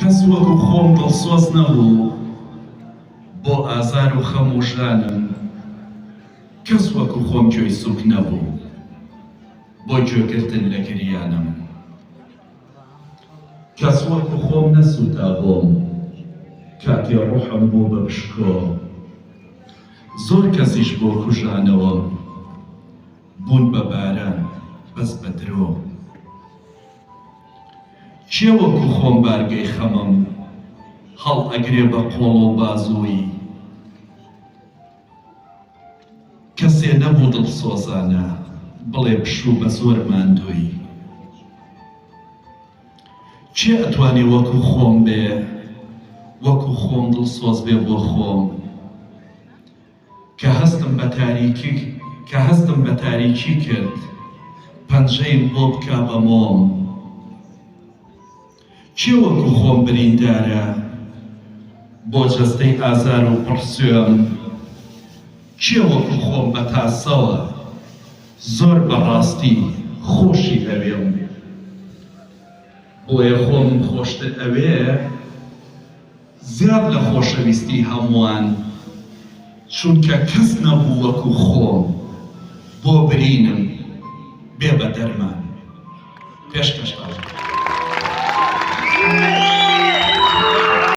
کەس وەکو خۆم دڵسۆز نەبوو بۆ ئازار و خەم و ژانم، کەس وەکو خۆم گوێی سووک نەبوو بۆ گوێگرتن لە گریانم. کەس وەکو خۆم نەسووتا بۆم کاتی ڕوحم بوو بە بشکۆ، زۆر کەسیش بۆ کوژانەوە بوون بە باران بەس بە درۆ. چێ وەکو خۆم بارگەی خەمم هەڵ ئەگرێ بە قۆڵ و بازووی، کەسێ نەبوو دڵسۆزانە بڵێ پشوو بە زۆر ماندووی. چێ ئەتوانێ وەکو خۆم بێ، وەکو خۆم دڵسۆز بێ بۆ خۆم، کە هەستم بە تاریکی کرد پەنجەیم بۆ بکا بە مۆم. چێ وەکو خۆم بریندارە بۆ جەستەی ئازار و پڕسوێم، چێ وەکو خۆم بە تاسەوە زۆر بەڕاستی خۆشی ئەوێم. بۆیە خۆم خۆشتر ئەوێ زیاد لە خۆشەویستی هەمووان، چونکە کەس نەبوو وەکو خۆم بۆ برینم بێ بە دەرمان. پێشکەش